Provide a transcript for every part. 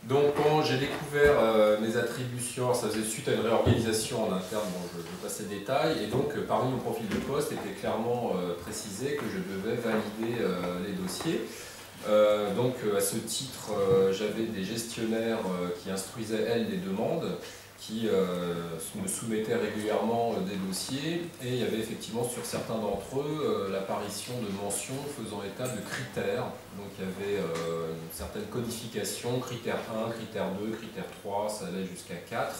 Donc quand j'ai découvert mes attributions, ça faisait suite à une réorganisation en interne, bon, je passe les détails, et donc parmi mon profil de poste était clairement précisé que je devais valider les dossiers. Donc à ce titre, j'avais des gestionnaires qui instruisaient elles les demandes, qui me soumettaient régulièrement des dossiers, et il y avait effectivement sur certains d'entre eux l'apparition de mentions faisant état de critères. Donc il y avait une certaine codification, critère 1, critère 2, critère 3, ça allait jusqu'à 4,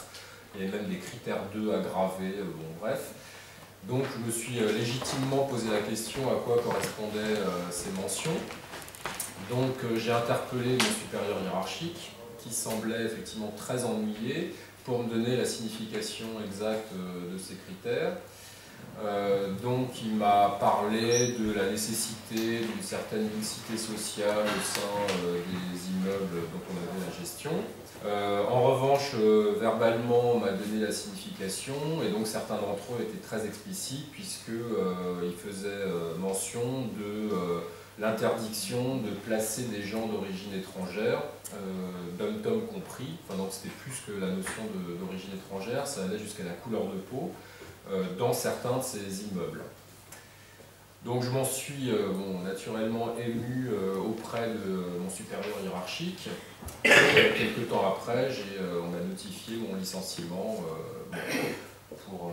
il y avait même des critères 2 aggravés, bon bref. Donc je me suis légitimement posé la question à quoi correspondaient ces mentions. Donc j'ai interpellé mon supérieur hiérarchique, qui semblait effectivement très ennuyé, pour me donner la signification exacte de ces critères. Donc il m'a parlé de la nécessité d'une certaine mixité sociale au sein des immeubles dont on avait la gestion. En revanche, verbalement, on m'a donné la signification, et donc certains d'entre eux étaient très explicites, puisqu'ils faisaient mention de l'interdiction de placer des gens d'origine étrangère, dom-tom compris, enfin, donc c'était plus que la notion d'origine étrangère, ça allait jusqu'à la couleur de peau, dans certains de ces immeubles. Donc je m'en suis naturellement ému auprès de mon supérieur hiérarchique. Quelques temps après, on m'a notifié mon licenciement pour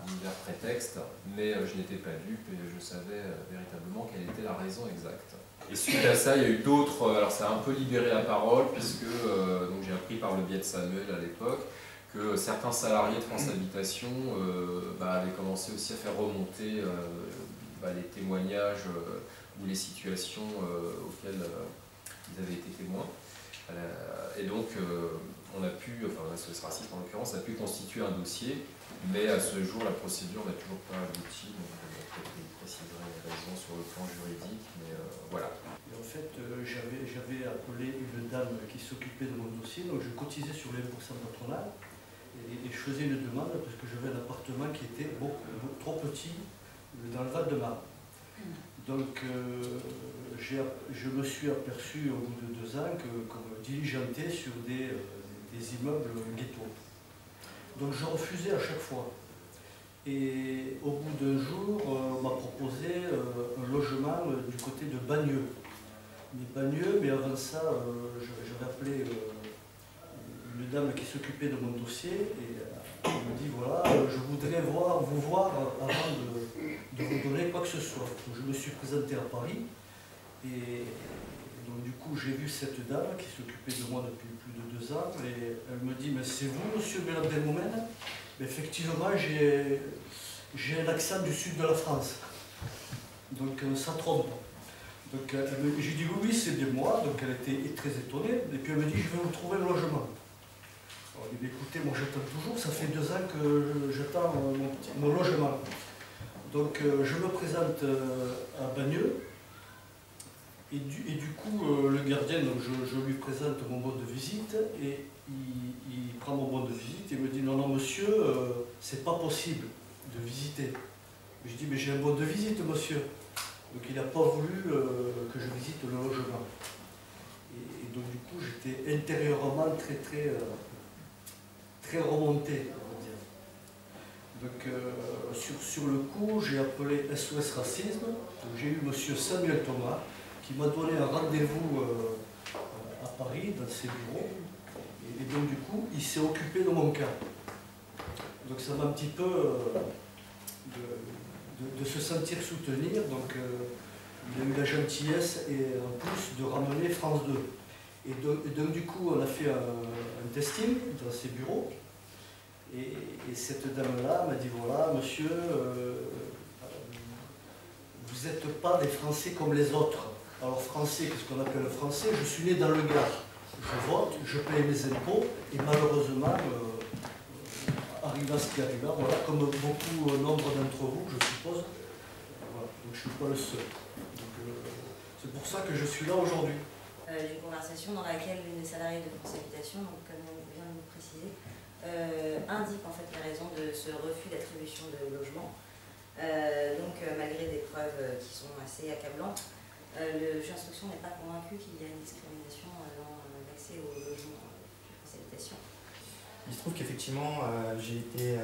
divers prétextes, mais je n'étais pas dupe et je savais véritablement quelle était la raison exacte. Et suite à ça, il y a eu d'autres, alors ça a un peu libéré la parole, puisque j'ai appris par le biais de Samuel à l'époque, que certains salariés de France Habitation avaient commencé aussi à faire remonter les témoignages ou les situations auxquelles ils avaient été témoins. Et donc, on a pu, enfin SOS Racisme en l'occurrence, a pu constituer un dossier, mais à ce jour, la procédure n'a toujours pas abouti. Donc, peut-être qu'il préciserait les raisons sur le plan juridique, mais voilà. Et en fait, j'avais appelé une dame qui s'occupait de mon dossier, donc je cotisais sur les pourcents patronales. Et je faisais une demande parce que j'avais un appartement qui était trop petit dans le Val-de-Marne. Donc je me suis aperçu au bout de 2 ans qu'on me diligentait sur des immeubles ghetto. Donc je refusais à chaque fois. Et au bout d'un jour, on m'a proposé un logement du côté de Bagneux. Mais avant ça, j'avais appelé une dame qui s'occupait de mon dossier et elle me dit voilà, je voudrais vous voir avant de vous donner quoi que ce soit. Donc, je me suis présenté à Paris et donc du coup j'ai vu cette dame qui s'occupait de moi depuis plus de 2 ans et elle me dit mais c'est vous monsieur Belabdelmoumen? Effectivement j'ai un accent du sud de la France, donc ça trompe. Donc j'ai dit oui c'est bien moi, donc elle était très étonnée et puis elle me dit je vais vous trouver un logement. Alors, je dis, écoutez, moi j'attends toujours, ça fait 2 ans que j'attends mon logement. Donc je me présente à Bagneux et du coup le gardien, donc, je lui présente mon bon de visite et il prend mon bon de visite et me dit non monsieur, c'est pas possible de visiter. Je dis mais j'ai un bon de visite monsieur. Donc il n'a pas voulu que je visite le logement. Et donc du coup j'étais intérieurement très remonté, on va dire. Donc sur le coup, j'ai appelé SOS Racisme, j'ai eu monsieur Samuel Thomas qui m'a donné un rendez-vous à Paris, dans ses bureaux, et donc du coup, il s'est occupé de mon cas. Donc ça m'a un petit peu de se sentir soutenir, donc il a eu la gentillesse et en plus de ramener France 2. Et donc du coup, on a fait un testing dans ses bureaux. Et cette dame-là m'a dit, voilà, monsieur, vous n'êtes pas des Français comme les autres. Alors français, qu'est-ce qu'on appelle français? Je suis né dans le Gard. Je vote, je paye mes impôts, et malheureusement, arriva ce qui arriva, voilà, comme beaucoup, nombre d'entre vous, je suppose, voilà, donc je ne suis pas le seul. C'est pour ça que je suis là aujourd'hui. Une conversation dans laquelle une des salariés de France Habitation, donc, comme on vient de le préciser, indique en fait les raisons de ce refus d'attribution de logement. Malgré des preuves qui sont assez accablantes, le juge d'instruction n'est pas convaincu qu'il y a une discrimination dans l'accès au logement Il se trouve qu'effectivement, j'ai été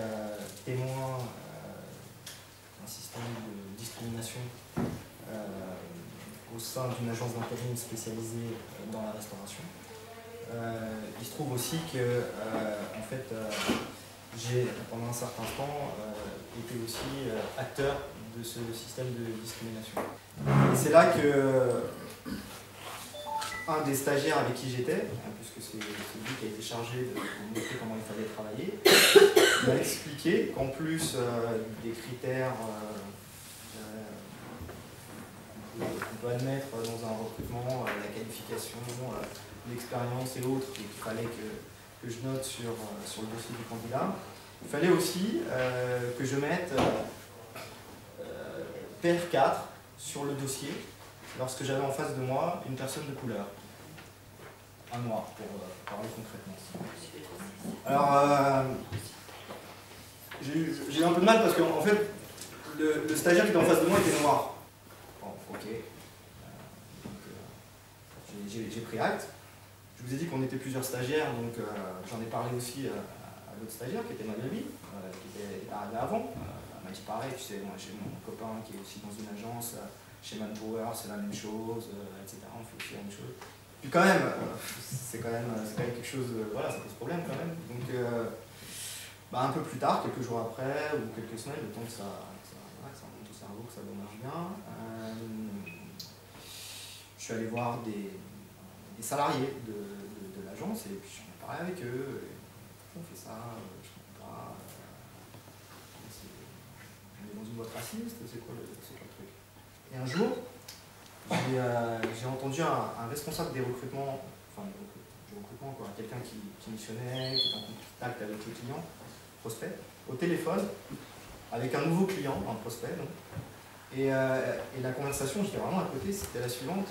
témoin d'un système de discrimination au sein d'une agence d'intérim spécialisée dans la restauration. Il se trouve aussi que, en fait, j'ai pendant un certain temps été aussi acteur de ce système de discrimination. Et c'est là que un des stagiaires avec qui j'étais, puisque c'est lui qui a été chargé de me montrer comment il fallait travailler, m'a expliqué qu'en plus des critères qu'on peut admettre dans un recrutement, la qualification, l'expérience et autres, et qu'il fallait que je note sur le dossier du candidat, il fallait aussi que je mette PR4 sur le dossier lorsque j'avais en face de moi une personne de couleur. Un noir, pour parler concrètement. Alors, j'ai eu un peu de mal parce qu'en fait, le stagiaire qui était en face de moi était noir. Bon, ok. J'ai pris acte. Je vous ai dit qu'on était plusieurs stagiaires, donc j'en ai parlé aussi à l'autre stagiaire qui était Magali, qui était arrivé avant. Elle m'a dit pareil, tu sais, moi j'ai mon copain qui est aussi dans une agence, chez Manpower, c'est la même chose, etc. On fait aussi la même chose. Puis quand même, c'est quand même quelque chose, voilà, ça pose problème quand même. Donc un peu plus tard, quelques jours après, ou quelques semaines, le temps que ça monte au cerveau, que ça démarre bien, je suis allé voir des salariés de l'agence et puis j'en ai parlé avec eux. On fait ça, je ne comprends pas. On est dans une boîte raciste, c'est quoi le truc? Et un jour, j'ai entendu un responsable des recrutements, enfin du recrutement, quoi, quelqu'un qui missionnait, qui était en contact avec le client, prospect, au téléphone, avec un nouveau client, un prospect. Donc. Et la conversation, j'étais vraiment à côté, c'était la suivante.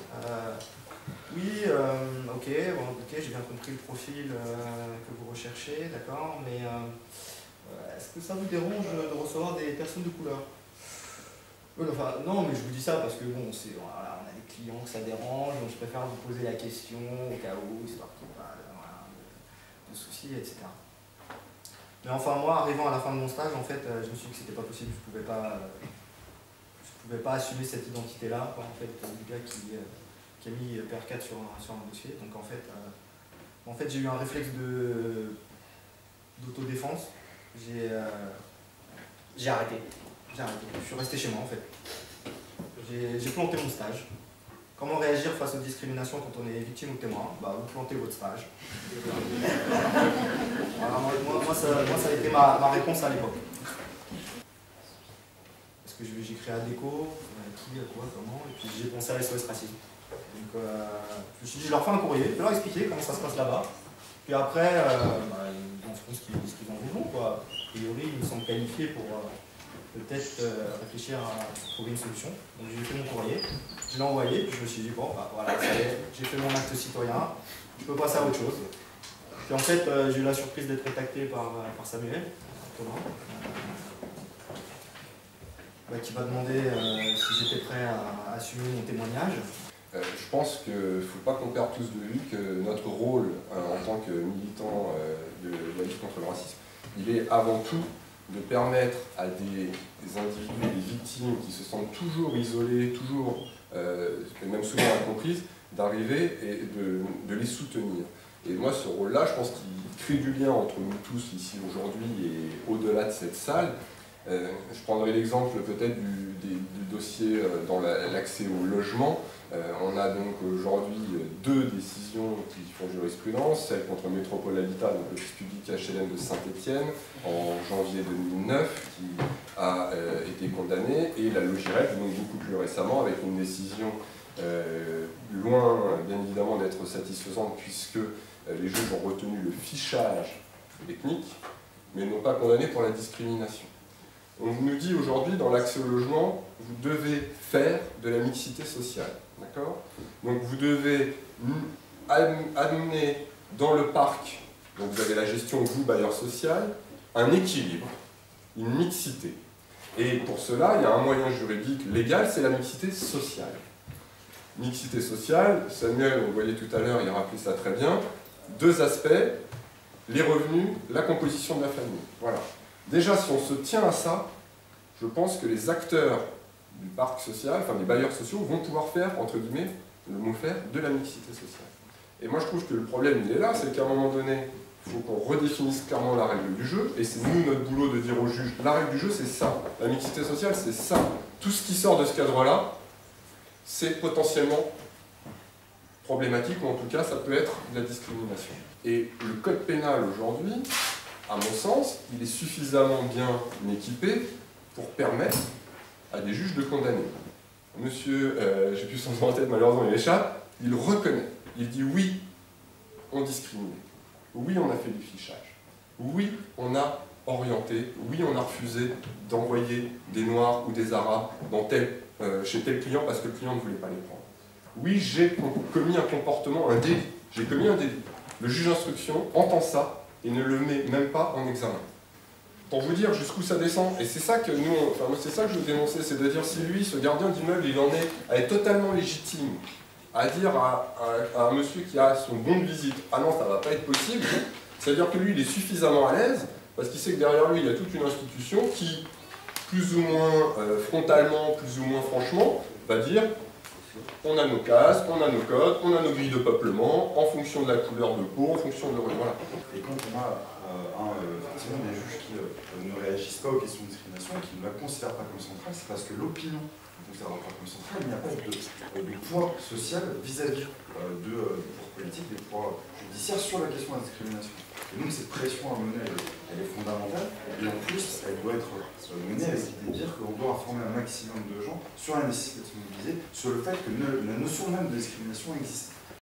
Oui, ok, j'ai bien compris le profil que vous recherchez, d'accord, mais est-ce que ça vous dérange de recevoir des personnes de couleur? Enfin, non, mais je vous dis ça parce que bon, voilà, on a des clients que ça dérange, donc je préfère vous poser la question au cas où, histoire qu'il n'y ait pas de soucis, etc. Mais enfin, moi, arrivant à la fin de mon stage, en fait, je me suis dit que c'était pas possible, je pouvais pas assumer cette identité-là, en fait, du gars qui a mis PR4 sur un dossier. Donc en fait, j'ai eu un réflexe d'autodéfense. J'ai arrêté. Je suis resté chez moi en fait. J'ai planté mon stage. Comment réagir face aux discriminations quand on est victime ou témoin? Vous plantez votre stage. Voilà, moi, ça a été ma réponse à l'époque. Parce que j'ai créé ADECO, qui, à quoi, comment, et puis j'ai pensé à SOS Racisme. Donc je me suis dit, je leur fais un courrier, je vais leur expliquer comment ça se passe là-bas. Puis après, ils en feront ce qu'ils en voudront, quoi. A priori, ils me semblent qualifiés pour peut-être réfléchir à trouver une solution. Donc j'ai fait mon courrier, je l'ai envoyé, puis je me suis dit, bon, voilà, ça y est, j'ai fait mon acte citoyen, je peux passer à autre chose. Puis en fait, j'ai eu la surprise d'être contacté par Samuel, Thomas, qui m'a demandé si j'étais prêt à assumer mon témoignage. Je pense qu'il ne faut pas qu'on perde tous de vue que notre rôle en tant que militant de la lutte contre le racisme, il est avant tout de permettre à des individus, des victimes qui se sentent toujours isolés, toujours, et même souvent incomprises, d'arriver et de les soutenir. Et moi, ce rôle-là, je pense qu'il crée du lien entre nous tous ici aujourd'hui et au-delà de cette salle. Je prendrai l'exemple peut-être du dossier dans l'accès au logement. On a donc aujourd'hui 2 décisions qui font jurisprudence, celle contre Métropole Habitat, donc l'office public HLM de Saint-Étienne, en janvier 2009, qui a été condamnée, et la Logirec, donc beaucoup plus récemment, avec une décision loin, bien évidemment, d'être satisfaisante, puisque les juges ont retenu le fichage ethnique, mais n'ont pas condamné pour la discrimination. On nous dit aujourd'hui, dans l'accès au logement, vous devez faire de la mixité sociale. D'accord ? Donc vous devez amener dans le parc, donc vous avez la gestion, vous, bailleur social, un équilibre, une mixité. Et pour cela, il y a un moyen juridique légal, c'est la mixité sociale. Mixité sociale, Samuel, on voyait tout à l'heure, il a rappelé ça très bien, 2 aspects. les revenus, la composition de la famille. Voilà. Déjà, si on se tient à ça, je pense que les acteurs du parc social, enfin des bailleurs sociaux, vont pouvoir faire, entre guillemets, le mot faire, de la mixité sociale. Et moi je trouve que le problème il est là, c'est qu'à un moment donné, il faut qu'on redéfinisse clairement la règle du jeu, et c'est nous notre boulot de dire aux juges, la règle du jeu c'est ça, la mixité sociale c'est ça. Tout ce qui sort de ce cadre-là, c'est potentiellement problématique, ou en tout cas ça peut être de la discrimination. Et le code pénal aujourd'hui, à mon sens, il est suffisamment bien équipé pour permettre à des juges de condamner. Monsieur, j'ai plus son nom en tête, malheureusement il échappe, il reconnaît, il dit oui, on discrimine, oui on a fait du fichage, oui on a orienté, oui on a refusé d'envoyer des Noirs ou des Arabes dans chez tel client parce que le client ne voulait pas les prendre. Oui, j'ai commis un comportement, un délit, j'ai commis un délit. Le juge d'instruction entend ça et ne le met même pas en examen. Pour vous dire jusqu'où ça descend, et c'est ça que nous, enfin moi c'est ça que je veux dénoncer, c'est de dire si lui, ce gardien d'immeuble, il en est à être totalement légitime, à dire à un monsieur qui a son bon de visite, ah non ça va pas être possible, c'est-à-dire que lui il est suffisamment à l'aise, parce qu'il sait que derrière lui il y a toute une institution qui, plus ou moins frontalement, plus ou moins franchement, va dire on a nos cases, on a nos codes, on a nos grilles de peuplement, en fonction de la couleur de peau, en fonction de... Voilà. Et quand on a effectivement des juges qui ne réagissent pas aux questions de discrimination et qui ne la considèrent pas comme centrale, c'est parce que l'opinion ne considère pas comme centrale, il n'y a pas de poids social vis-à-vis du pouvoir politique, des pouvoirs judiciaires sur la question de la discrimination. Et donc cette pression à mener, elle est fondamentale, et en plus, elle doit être menée avec l'idée de dire qu'on doit informer un maximum de gens sur la nécessité de se mobiliser, sur le fait que la notion même de discrimination existe.